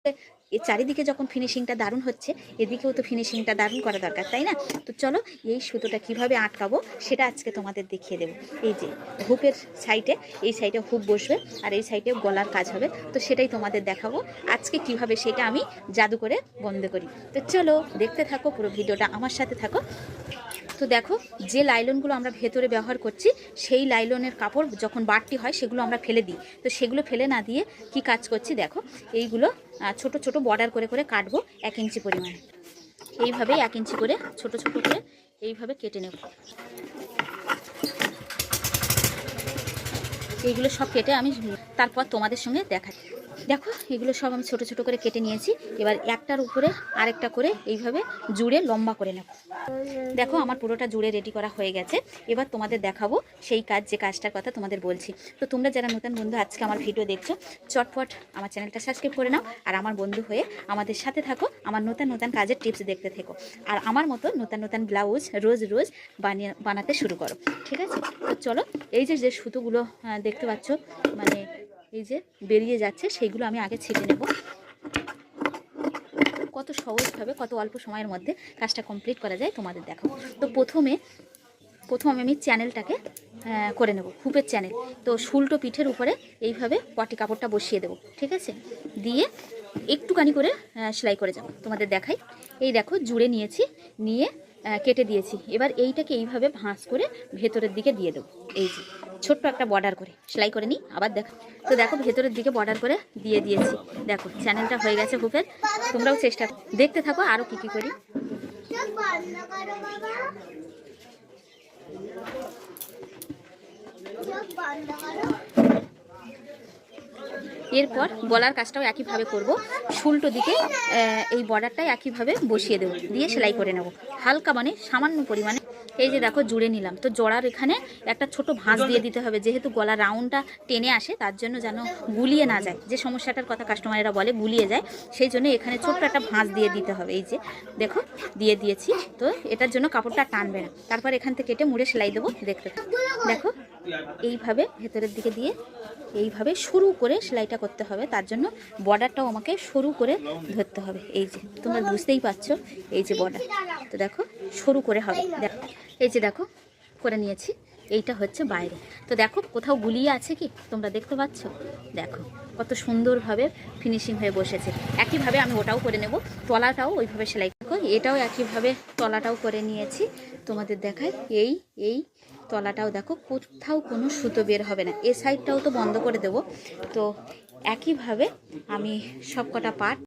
এর চারিদিকে যখন ফিনিশিংটা দারুণ হচ্ছে, এদিকেও তো ফিনিশিংটা দারুণ করা দরকার, তাই না? তো চলো এই সুতোটা কিভাবে আটকাবো সেটা আজকে তোমাদের দেখিয়ে দেবো। এই যে হুপের সাইডে, এই সাইডে হুপ বসবে আর এই সাইডে গলার কাজ হবে, তো সেটাই তোমাদের দেখাবো আজকে কিভাবে সেটা আমি জাদু করে বন্ধ করি। তো চলো দেখতে থাকো, পুরো ভিডিওটা আমার সাথে থাকো। তো দেখো, যে লাইলনগুলো আমরা ভেতরে ব্যবহার করছি সেই লাইলনের কাপড় যখন বাড়তি হয় সেগুলো আমরা ফেলে দিই। তো সেগুলো ফেলে না দিয়ে কি কাজ করছি দেখো, এইগুলো ছোট ছোট বর্ডার করে করে কাটবো 1 ইঞ্চি পরিমাণে। এইভাবে 1 ইঞ্চি করে ছোট ছোট করে এইভাবে কেটে নেব। এইগুলো সব কেটে আমি তারপর তোমাদের সঙ্গে দেখাই। দেখো এগুলো সব আমি ছোট ছোট করে কেটে নিয়েছি। এবার একটার উপরে আরেকটা করে এইভাবে জুড়ে লম্বা করে নেব। দেখো আমার পুরোটা জুড়ে রেডি করা হয়ে গেছে। এবার তোমাদের দেখাবো সেই কাজ, যে কাজটার কথা তোমাদের বলছি। তো তোমরা যারা নতুন বন্ধু আজকে আমার ভিডিও দেখছো, চটপট আমার চ্যানেলটা সাবস্ক্রাইব করে নাও আর আমার বন্ধু হয়ে আমাদের সাথে থাকো, আমার নতুন নতুন কাজের টিপস দেখতে থেকো আর আমার মতো নতুন নতুন ব্লাউজ রোজ রোজ বানাতে শুরু করো, ঠিক আছে? তো চলো, এই যে যে সুতোগুলো দেখতে পাচ্ছ, মানে এই যে বেরিয়ে যাচ্ছে, সেইগুলো আমি আগে ছেটে নেব। কত সহজভাবে কত অল্প সময়ের মধ্যে কাজটা কমপ্লিট করা যায় তোমাদের দেখো। তো প্রথমে আমি চ্যানেলটাকে করে নেব, হুপের চ্যানেল। তো উল্টো পিঠের উপরে এইভাবে পটি কাপড়টা বসিয়ে দেবো, ঠিক আছে? দিয়ে একটুখানি করে সেলাই করে যাব, তোমাদের দেখাই। এই দেখো জুড়ে নিয়েছি, নিয়ে কেটে দিয়েছি। এবার এইটাকে এইভাবে ভাঁজ করে ভেতরের দিকে দিয়ে দেবো। এই যে ছোট্ট একটা বর্ডার করে সেলাই করে নিই, আবার দেখো। তো দেখো ভেতরের দিকে বর্ডার করে দিয়ে দিয়েছি। দেখো চ্যানেলটা হয়ে গেছে হুপের। তোমরাও চেষ্টা দেখতে থাকো আরও কী কী করি। এরপর গলার কাজটাও একইভাবে করব। উল্টো দিকে এই বর্ডারটাই একইভাবে বসিয়ে দেবো, দিয়ে সেলাই করে নেব হালকা, মানে সামান্য পরিমাণে। এই যে দেখো জুড়ে নিলাম। তো জড়ার এখানে একটা ছোট ভাঁজ দিয়ে দিতে হবে, যেহেতু গলার রাউন্ডটা টেনে আসে, তার জন্য যেন গুলিয়ে না যায়, যে সমস্যাটার কথা কাস্টমারেরা বলে গুলিয়ে যায়, সেই জন্য এখানে ছোট্ট একটা ভাঁজ দিয়ে দিতে হবে। এই যে দেখো দিয়ে দিয়েছি। তো এটার জন্য কাপড়টা টানবে না। তারপর এখান থেকে কেটে মুড়ে সেলাই দেবো, দেখতে দেখো এইভাবে ভেতরের দিকে দিয়ে এইভাবে সরু করে সেলাইটা করতে হবে। তার জন্য বর্ডারটাও আমাকে সরু করে ধরতে হবে। এই যে তোমরা বুঝতেই পারছো, এই যে বর্ডার, তো দেখো সরু করে হবে। দেখো এই যে দেখো করে নিয়েছি, এইটা হচ্ছে বাইরে। তো দেখো কোথাও গুলিয়ে আছে কি তোমরা দেখতে পাচ্ছ? দেখো কত সুন্দরভাবে ফিনিশিং হয়ে বসেছে। একইভাবে আমি ওটাও করে নেব, তলাটাও ওইভাবে সেলাই করবো। এটাও একইভাবে তলাটাও করে নিয়েছি, তোমাদের দেখাই। এই তলাটাও দেখো কোথাও কোনো সুতো বের হবে না। এ সাইডটাও তো বন্ধ করে দেব। তো একইভাবে আমি সব কটা পার্ট